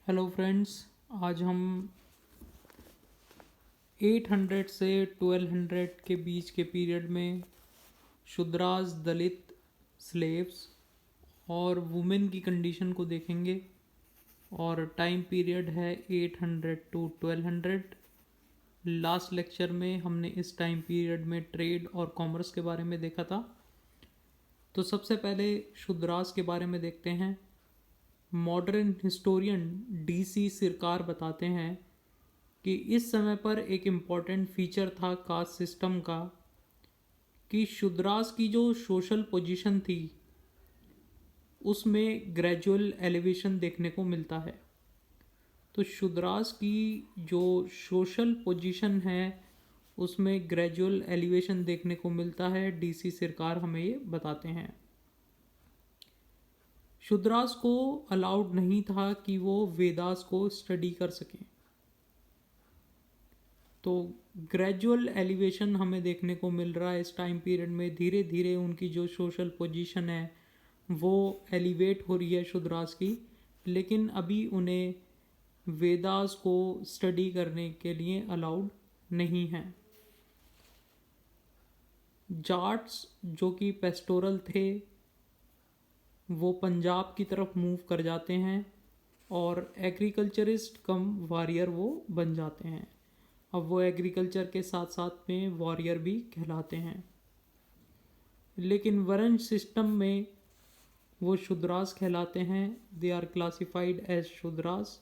Hello friends. आज हम 800 से 1200 के बीच के पीरियड में शूद्रास, दलित, स्लेव्स और वुमेन की कंडीशन को देखेंगे। और टाइम पीरियड है 800 टू 1200। लास्ट लेक्चर में हमने इस टाइम पीरियड में ट्रेड और कॉमर्स के बारे में देखा था। तो सबसे पहले शूद्रास के बारे में देखते हैं। मॉडर्न हिस्टोरियन DC सिरकार बताते हैं कि इस समय पर एक इम्पॉर्टेंट फीचर था कास्ट सिस्टम का कि शूद्रास की जो सोशल पोजीशन थी उसमें ग्रेजुअल एलिवेशन देखने को मिलता है। तो शूद्रास की जो सोशल पोजीशन है उसमें ग्रेजुअल एलिवेशन देखने को मिलता है। DC सिरकार हमें ये बताते हैं। शूद्रास को अलाउड नहीं था कि वो वेदास को स्टडी कर सकें। तो ग्रेजुअल एलिवेशन हमें देखने को मिल रहा है इस टाइम पीरियड में। धीरे धीरे उनकी जो सोशल पोजीशन है वो एलिवेट हो रही है शूद्रास की, लेकिन अभी उन्हें वेदास को स्टडी करने के लिए अलाउड नहीं है। जाट्स जो कि पेस्टोरल थे वो पंजाब की तरफ मूव कर जाते हैं और एग्रीकल्चरिस्ट कम वॉरियर वो बन जाते हैं। अब वो एग्रीकल्चर के साथ साथ में वॉरियर भी कहलाते हैं। लेकिन वर्ण सिस्टम में वो शूद्रास कहलाते हैं। They are classified as Shudras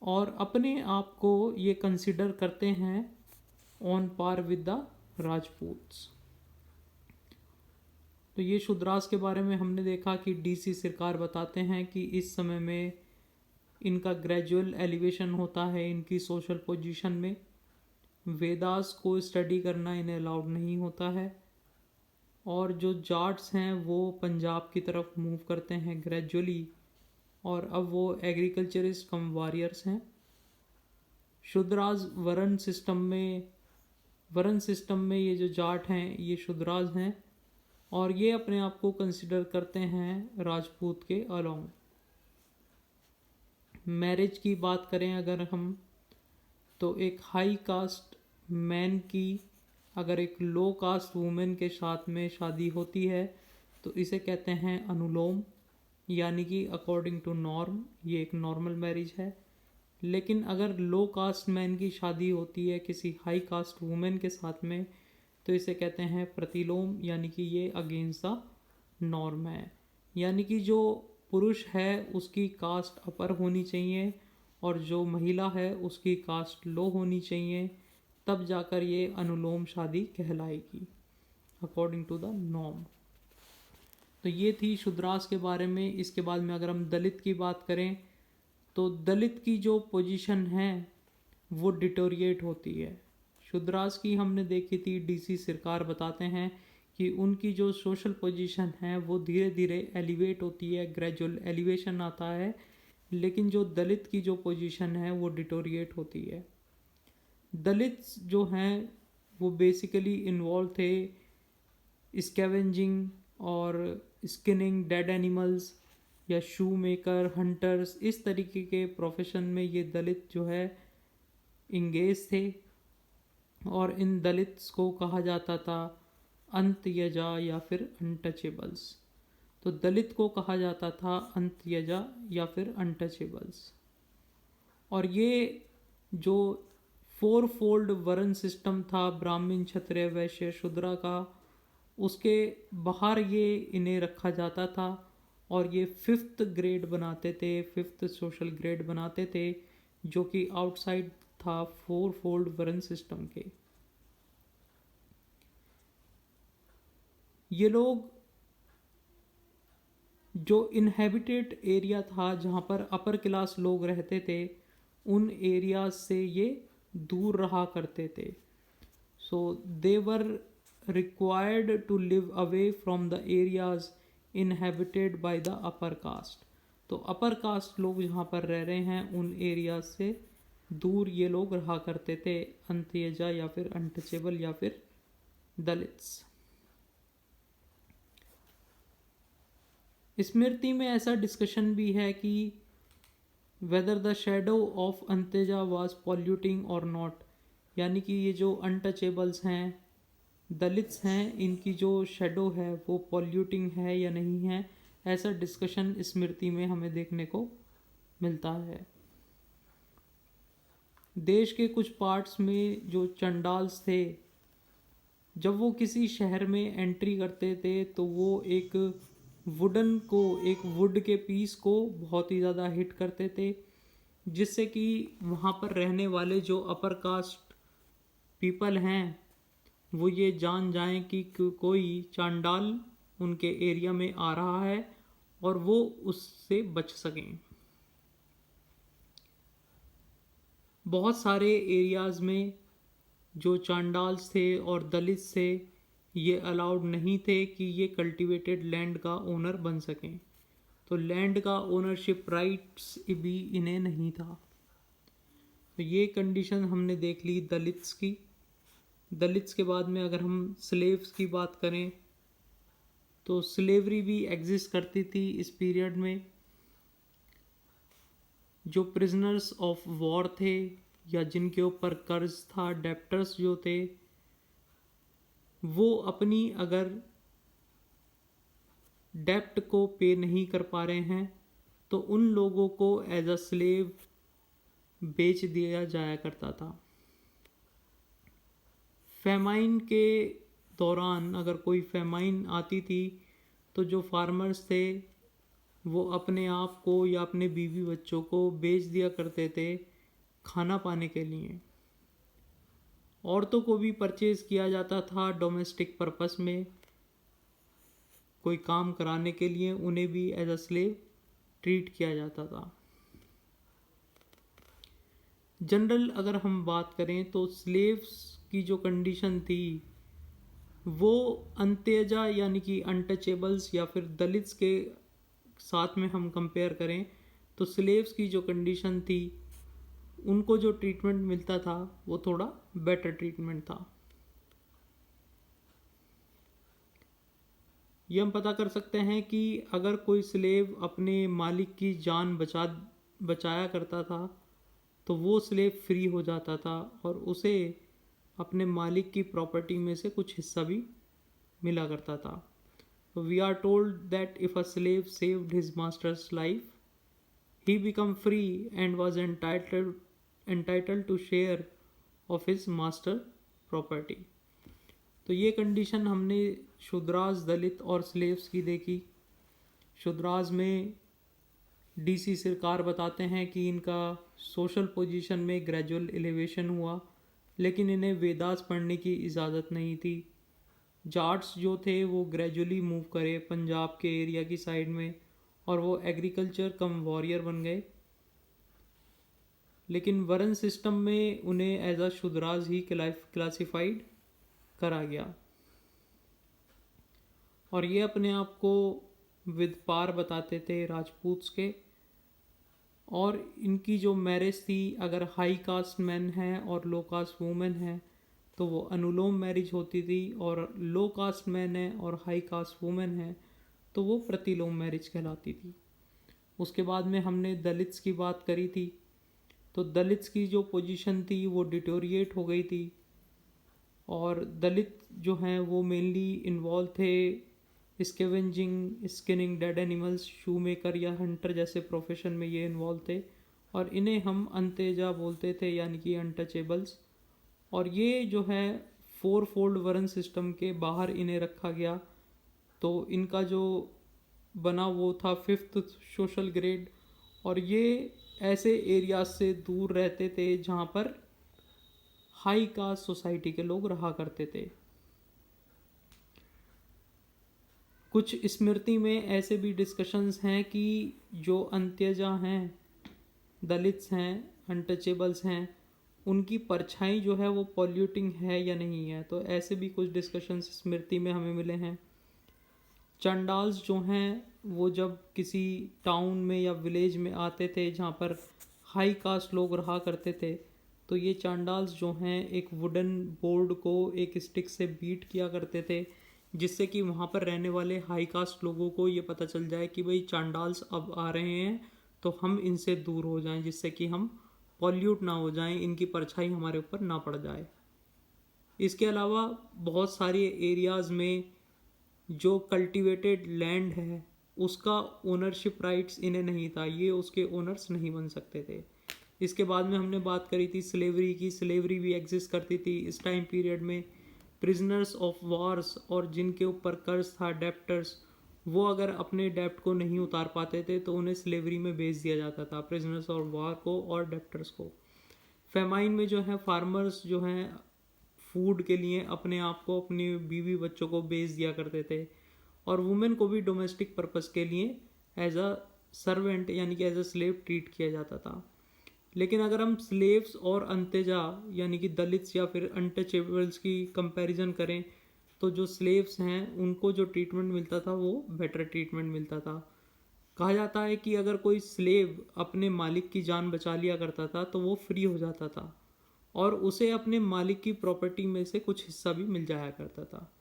और अपने आप को ये कंसिडर करते हैं on par with the Rajputs. तो ये शूद्रास के बारे में हमने देखा कि DC सरकार बताते हैं कि इस समय में इनका ग्रेजुअल एलिवेशन होता है इनकी सोशल पोजीशन में। वेदास को स्टडी करना इन्हें अलाउड नहीं होता है और जो जाट्स हैं वो पंजाब की तरफ मूव करते हैं ग्रेजुअली और अब वो एग्रीकल्चरिस्ट कम वॉरियर्स हैं। शूद्रास वर्ण सिस्टम में ये जो जाट हैं ये शूद्रास हैं और ये अपने आप को कंसिडर करते हैं राजपूत के अलोंग। मैरिज की बात करें अगर हम, तो एक हाई कास्ट मैन की अगर एक लो कास्ट वुमेन के साथ में शादी होती है तो इसे कहते हैं अनुलोम, यानी कि अकॉर्डिंग टू नॉर्म ये एक नॉर्मल मैरिज है। लेकिन अगर लो कास्ट मैन की शादी होती है किसी हाई कास्ट वुमेन के साथ में तो इसे कहते हैं प्रतिलोम, यानी कि ये अगेंस्ट द नॉर्म है। यानी कि जो पुरुष है उसकी कास्ट अपर होनी चाहिए और जो महिला है उसकी कास्ट लो होनी चाहिए, तब जाकर ये अनुलोम शादी कहलाएगी अकॉर्डिंग टू द नॉर्म। तो ये थी शूद्रास के बारे में। इसके बाद में अगर हम दलित की बात करें तो दलित की जो पोजीशन है वो डिटोरिएट होती है। शूद्रास की हमने देखी थी, DC सरकार बताते हैं कि उनकी जो सोशल पोजीशन है वो धीरे धीरे एलिवेट होती है, ग्रेजुअल एलिवेशन आता है। लेकिन जो दलित की जो पोजीशन है वो डिटोरिएट होती है। दलित जो हैं वो बेसिकली इन्वॉल्व थे स्कैवेंजिंग और स्किनिंग डेड एनिमल्स या शू मेकर, हंटर्स, इस तरीके के प्रोफेशन में ये दलित जो है इंगेज थे। और इन दलित्स को कहा जाता था अंत्यजा या फिर अनटचेबल्स। तो दलित को कहा जाता था अंत्यजा या फिर अनटचेबल्स। और ये जो फोर फोल्ड वर्ण सिस्टम था ब्राह्मण, क्षत्रिय, वैश्य, शूद्र का, उसके बाहर ये इन्हें रखा जाता था और ये 5th ग्रेड बनाते थे, 5th सोशल ग्रेड बनाते थे जो कि आउटसाइड था फोर फोल्ड वर्ण सिस्टम के। ये लोग जो इनहेबिटेड एरिया था जहाँ पर अपर क्लास लोग रहते थे उन एरिया से ये दूर रहा करते थे। So they were required to live away from the areas inhabited by the upper caste. तो अपर कास्ट लोग जहाँ पर रह रहे हैं उन एरिया से दूर ये लोग रहा करते थे, अंत्यजा या फिर अनटचेबल या फिर दलित्स। स्मृति में ऐसा डिस्कशन भी है कि वेदर द शेडो ऑफ अंतेजा वाज पॉल्यूटिंग और नॉट, यानी कि ये जो अनटचेबल्स हैं, दलित्स हैं, इनकी जो शेडो है वो पॉल्यूटिंग है या नहीं है, ऐसा डिस्कशन स्मृति में हमें देखने को मिलता है। देश के कुछ पार्ट्स में जो चंडाल्स थे, जब वो किसी शहर में एंट्री करते थे तो वो एक वुड के पीस को बहुत ही ज़्यादा हिट करते थे, जिससे कि वहाँ पर रहने वाले जो अपर कास्ट पीपल हैं वो ये जान जाएं कि कोई चांडाल उनके एरिया में आ रहा है और वो उससे बच सकें। बहुत सारे एरियाज़ में जो चांडाल्स थे और दलित्स थे, ये अलाउड नहीं थे कि ये कल्टीवेटेड लैंड का ओनर बन सकें, तो लैंड का ओनरशिप राइट्स भी इन्हें नहीं था। तो ये कंडीशन हमने देख ली दलित्स की। दलित्स के बाद में अगर हम स्लेव्स की बात करें तो स्लेवरी भी एग्जिस्ट करती थी इस पीरियड में। जो प्रिजनर्स ऑफ वॉर थे या जिनके ऊपर कर्ज था, डेप्टर्स जो थे, वो अपनी अगर डेप्ट को पे नहीं कर पा रहे हैं तो उन लोगों को एज अ स्लेव बेच दिया जाया करता था। फेमाइन के दौरान अगर कोई फेमाइन आती थी तो जो फार्मर्स थे वो अपने आप को या अपने बीवी बच्चों को बेच दिया करते थे खाना पाने के लिए। औरतों को भी परचेज किया जाता था डोमेस्टिक पर्पस में, कोई काम कराने के लिए उन्हें भी एज अ स्लेव ट्रीट किया जाता था। जनरल अगर हम बात करें तो स्लेव्स की जो कंडीशन थी वो अंत्यजा यानी कि अनटचेबल्स या फिर दलित्स के साथ में हम कंपेयर करें तो स्लेव्स की जो कंडीशन थी उनको जो ट्रीटमेंट मिलता था वो थोड़ा बेटर ट्रीटमेंट था। ये हम पता कर सकते हैं कि अगर कोई स्लेव अपने मालिक की जान बचाया करता था तो वो स्लेव फ्री हो जाता था और उसे अपने मालिक की प्रॉपर्टी में से कुछ हिस्सा भी मिला करता था। We are told that if a slave saved his masters life he became free and was entitled to share of his master property। तो ये कंडीशन हमने शूद्रास, दलित और स्लेव्स की देखी। शूद्रास में डीसी सरकार बताते हैं कि इनका सोशल पोजीशन में ग्रेजुअल एलिवेशन हुआ, लेकिन इन्हें वेदास पढ़ने की इजाज़त नहीं थी। जाट्स जो थे वो ग्रेजुअली मूव करे पंजाब के एरिया की साइड में और वो एग्रीकल्चर कम वॉरियर बन गए, लेकिन वरण सिस्टम में उन्हें एज अ शूद्रास ही क्लासिफाइड करा गया और ये अपने आप को विद पार बताते थे राजपूत्स के। और इनकी जो मैरिज थी, अगर हाई कास्ट मैन है और लो कास्ट वुमेन है तो वो अनुलोम मैरिज होती थी, और लो कास्ट मैन है और हाई कास्ट वुमेन है तो वो प्रतिलोम मैरिज कहलाती थी। उसके बाद में हमने दलित्स की बात करी थी, तो दलित्स की जो पोजीशन थी वो डिटोरिएट हो गई थी और दलित जो हैं वो मेनली इन्वॉल्व थे स्केवेंजिंग, स्किनिंग डेड एनिमल्स, शू मेकर या हंटर जैसे प्रोफेशन में ये इन्वॉल्व थे और इन्हें हम अंतेजा बोलते थे यानी कि अनटचेबल्स। और ये जो है 4 फोल्ड वर्ण सिस्टम के बाहर इन्हें रखा गया, तो इनका जो बना वो था 5th सोशल ग्रेड और ये ऐसे एरिया से दूर रहते थे जहाँ पर हाई कास्ट सोसाइटी के लोग रहा करते थे। कुछ स्मृति में ऐसे भी डिस्कशंस हैं कि जो अंत्यजा हैं, दलित्स हैं, अनटचेबल्स हैं, उनकी परछाई जो है वो पॉल्यूटिंग है या नहीं है, तो ऐसे भी कुछ डिस्कशंस स्मृति में हमें मिले हैं। चंडाल्स जो हैं वो जब किसी टाउन में या विलेज में आते थे जहाँ पर हाई कास्ट लोग रहा करते थे, तो ये चांडाल्स जो हैं एक वुडन बोर्ड को एक स्टिक से बीट किया करते थे, जिससे कि वहाँ पर रहने वाले हाई कास्ट लोगों को ये पता चल जाए कि भाई चांडाल्स अब आ रहे हैं, तो हम इनसे दूर हो जाएं, जिससे कि हम पॉल्यूट ना हो जाएं, इनकी परछाई हमारे ऊपर ना पड़ जाए। इसके अलावा बहुत सारे एरियाज़ में जो कल्टीवेटेड लैंड है उसका ओनरशिप राइट्स इन्हें नहीं था, ये उसके ओनर्स नहीं बन सकते थे। इसके बाद में हमने बात करी थी स्लेवरी की। स्लेवरी भी एग्जिस्ट करती थी इस टाइम पीरियड में। प्रिजनर्स ऑफ वार्स, और जिनके ऊपर कर्ज था, डेप्टर्स, वो अगर अपने डेप्ट को नहीं उतार पाते थे तो उन्हें स्लेवरी में बेच दिया जाता था, प्रिजनर्स ऑफ वार को और डेप्टर्स को। फेमाइन में जो है फार्मर्स जो हैं फूड के लिए अपने आप को, अपने बीवी बच्चों को बेच दिया करते थे। और वुमेन को भी डोमेस्टिक पर्पस के लिए एज अ सर्वेंट यानी कि एज अ स्लेव ट्रीट किया जाता था। लेकिन अगर हम स्लेव्स और अंतेजा यानी कि दलित्स या फिर अनटचेबल्स की कंपैरिजन करें, तो जो स्लेव्स हैं उनको जो ट्रीटमेंट मिलता था वो बेटर ट्रीटमेंट मिलता था। कहा जाता है कि अगर कोई स्लेव अपने मालिक की जान बचा लिया करता था तो वो फ्री हो जाता था और उसे अपने मालिक की प्रॉपर्टी में से कुछ हिस्सा भी मिल जाया करता था।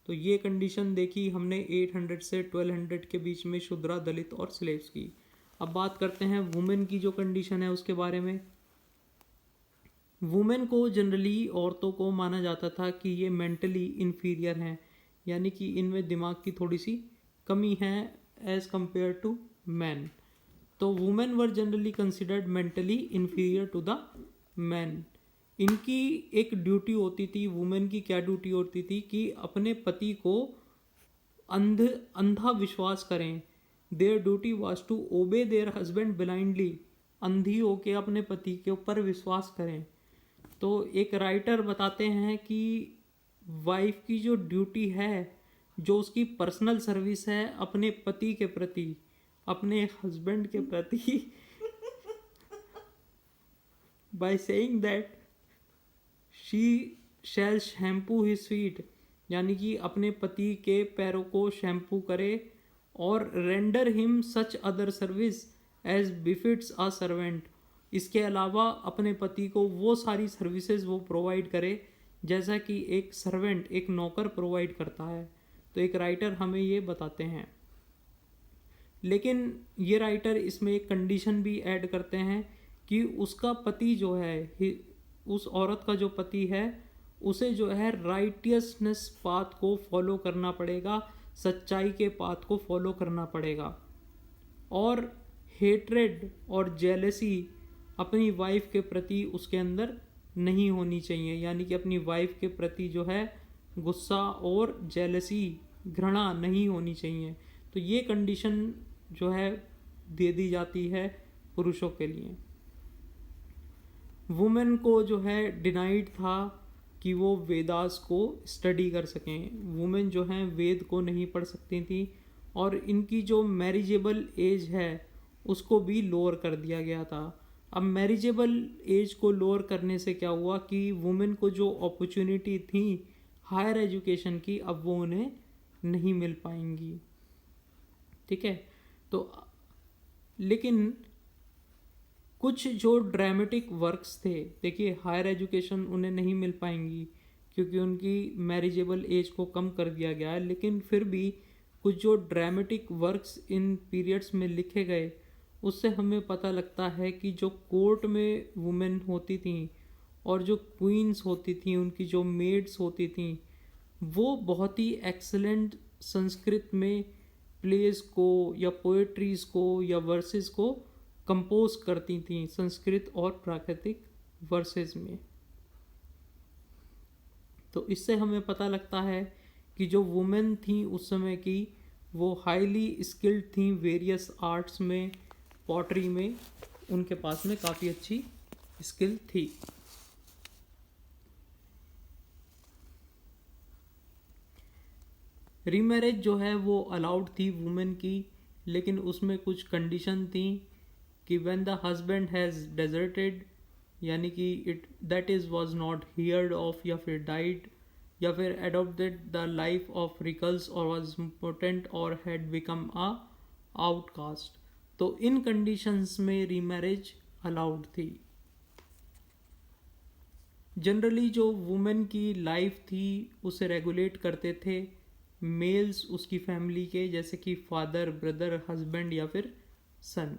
तो ये कंडीशन देखी हमने 800 से 1200 के बीच में शूद्रा, दलित और स्लेव्स की। अब बात करते हैं वुमेन की जो कंडीशन है उसके बारे में। वुमेन को जनरली, औरतों को माना जाता था कि ये मेंटली इन्फीरियर हैं, यानी कि इनमें दिमाग की थोड़ी सी कमी है एज कंपेयर टू मैन। तो women were generally considered mentally inferior to the man. इनकी एक ड्यूटी होती थी, वुमेन की क्या ड्यूटी होती थी कि अपने पति को अंधा विश्वास करें। Their duty was to obey their husband blindly. अंधी होके अपने पति के ऊपर विश्वास करें। तो एक राइटर बताते हैं कि वाइफ की जो ड्यूटी है, जो उसकी पर्सनल सर्विस है अपने पति के प्रति, अपने हस्बैंड के प्रति, by saying that she shall shampoo his feet, यानी कि अपने पति के पैरों को शैम्पू करे और render him such other service as befits a servant. इसके अलावा अपने पति को वो सारी सर्विसेज वो प्रोवाइड करे जैसा कि एक सर्वेंट, एक नौकर प्रोवाइड करता है। तो एक राइटर हमें ये बताते हैं। लेकिन ये राइटर इसमें एक कंडीशन भी ऐड करते हैं कि उसका पति जो है, उस औरत का जो पति है, उसे जो है राइटियसनेस पाथ को फॉलो करना पड़ेगा, सच्चाई के पाथ को फॉलो करना पड़ेगा। और हेट्रेड और जेलसी अपनी वाइफ के प्रति उसके अंदर नहीं होनी चाहिए, यानी कि अपनी वाइफ के प्रति जो है गुस्सा और जेलसी, घृणा नहीं होनी चाहिए। तो ये कंडीशन जो है दे दी जाती है पुरुषों के लिए। वुमेन को जो है डिनाइड था कि वो वेदास को स्टडी कर सकें। वुमेन जो हैं वेद को नहीं पढ़ सकती थी और इनकी जो मैरिजेबल एज है उसको भी लोअर कर दिया गया था। अब मैरिजेबल एज को लोअर करने से क्या हुआ कि वुमेन को जो अपॉर्चुनिटी थी हायर एजुकेशन की, अब वो उन्हें नहीं मिल पाएंगी। ठीक है। तो लेकिन कुछ जो ड्रामेटिक वर्क्स थे, देखिए हायर एजुकेशन उन्हें नहीं मिल पाएंगी क्योंकि उनकी मैरिजेबल एज को कम कर दिया गया है, लेकिन फिर भी कुछ जो ड्रामेटिक वर्क्स इन पीरियड्स में लिखे गए उससे हमें पता लगता है कि जो कोर्ट में वुमेन होती थी और जो क्वींस होती थी, उनकी जो मेड्स होती थी, वो बहुत ही एक्सलेंट संस्कृत में प्लेस को या पोएट्रीज को या वर्सेस को कंपोज करती थी संस्कृत और प्राकृतिक वर्सेस में। तो इससे हमें पता लगता है कि जो वुमेन थी उस समय की, वो हाईली स्किल्ड थी वेरियस आर्ट्स में, पॉटरी में उनके पास में काफ़ी अच्छी स्किल थी। रीमैरिज जो है वो अलाउड थी वुमेन की, लेकिन उसमें कुछ कंडीशन थी कि when the husband has deserted, यानी कि it that is was not heard of या फिर डाइड या फिर एडॉप्टेड द लाइफ ऑफ रिकल्स और वाज इम्पोर्टेंट और हैड बिकम अ आउटकास्ट। तो इन कंडीशंस में रीमैरिज अलाउड थी। जनरली जो वुमेन की लाइफ थी उसे रेगुलेट करते थे मेल्स उसकी फैमिली के, जैसे कि फादर, ब्रदर, हस्बैंड या फिर सन।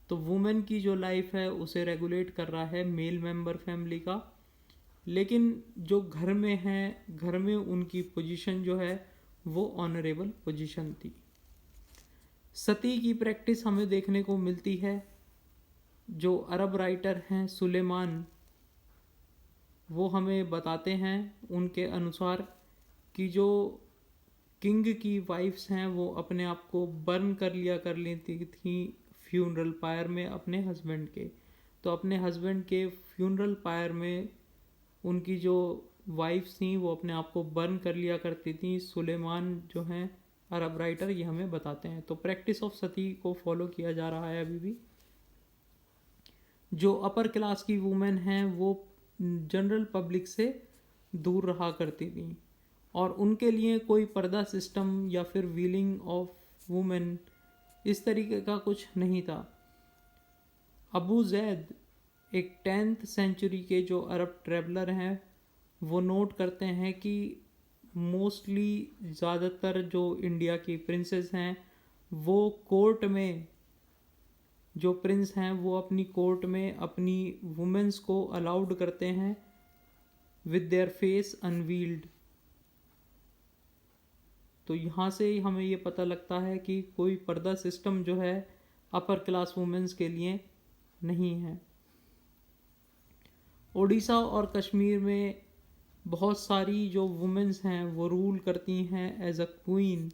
तो वुमेन की जो लाइफ है उसे रेगुलेट कर रहा है मेल मेंबर फैमिली का। लेकिन जो घर में है, घर में उनकी पोजीशन जो है वो ऑनरेबल पोजीशन थी। सती की प्रैक्टिस हमें देखने को मिलती है। जो अरब राइटर हैं सुलेमान, वो हमें बताते हैं उनके अनुसार कि जो किंग की वाइफ्स हैं वो अपने आप को बर्न कर लिया कर लेती थी फ्यूनरल पायर में अपने हस्बैंड के। तो अपने हस्बैंड के फ्यूनरल पायर में उनकी जो वाइफ्स थी वो अपने आप को बर्न कर लिया करती थी। सुलेमान जो हैं अरब राइटर, ये हमें बताते हैं। तो प्रैक्टिस ऑफ सती को फॉलो किया जा रहा है अभी भी। जो अपर क्लास की वुमेन हैं वो जनरल पब्लिक से दूर रहा करती थी और उनके लिए कोई पर्दा सिस्टम या फिर व्हीलिंग ऑफ वुमेन इस तरीके का कुछ नहीं था। अबू जैद एक 10th सेंचुरी के जो अरब ट्रैवलर हैं वो नोट करते हैं कि मोस्टली ज़्यादातर जो इंडिया की प्रिंसेस हैं वो कोर्ट में, जो प्रिंस हैं वो अपनी कोर्ट में अपनी वुमेन्स को अलाउड करते हैं विद देयर फेस अनवील्ड। तो यहाँ से ही हमें ये पता लगता है कि कोई पर्दा सिस्टम जो है अपर क्लास वुमेन्स के लिए नहीं है। उड़ीसा और कश्मीर में बहुत सारी जो वुमेन्स हैं वो रूल करती हैं एज अ क्वीन,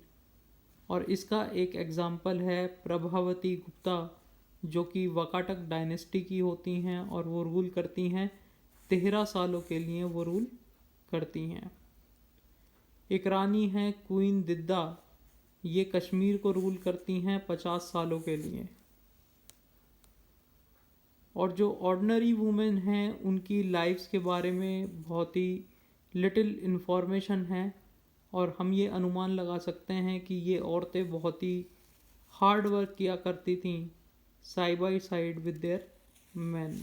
और इसका एक एग्ज़ाम्पल है प्रभावती गुप्ता, जो कि वाकाटक डायनेस्टी की होती हैं और वो रूल करती हैं 13 सालों के लिए वो रूल करती हैं। एक रानी है क्वीन दिद्दा, ये कश्मीर को रूल करती हैं 50 सालों के लिए। और जो ऑर्डिनरी वुमेन हैं उनकी लाइफ्स के बारे में बहुत ही लिटिल इन्फॉर्मेशन है और हम ये अनुमान लगा सकते हैं कि ये औरतें बहुत ही हार्ड वर्क किया करती थीं side by side with their man.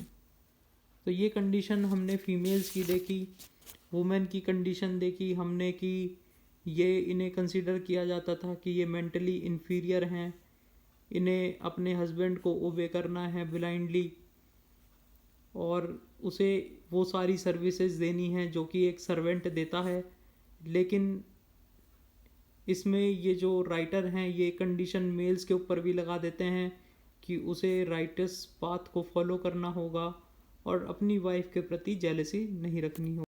तो ये कंडीशन हमने फीमेल्स की देखी, वुमेन की कंडीशन देखी हमने कि ये इन्हें कंसिडर किया जाता था कि ये मेंटली इन्फीरियर हैं, इन्हें अपने हस्बैंड को ओबे करना है ब्लाइंडली और उसे वो सारी सर्विसेज देनी है जो कि एक सर्वेंट देता है। लेकिन इसमें ये जो राइटर हैं ये कंडीशन मेल्स के ऊपर भी लगा देते हैं कि उसे राइटस पाथ को फॉलो करना होगा और अपनी वाइफ के प्रति जेलसी नहीं रखनी होगी।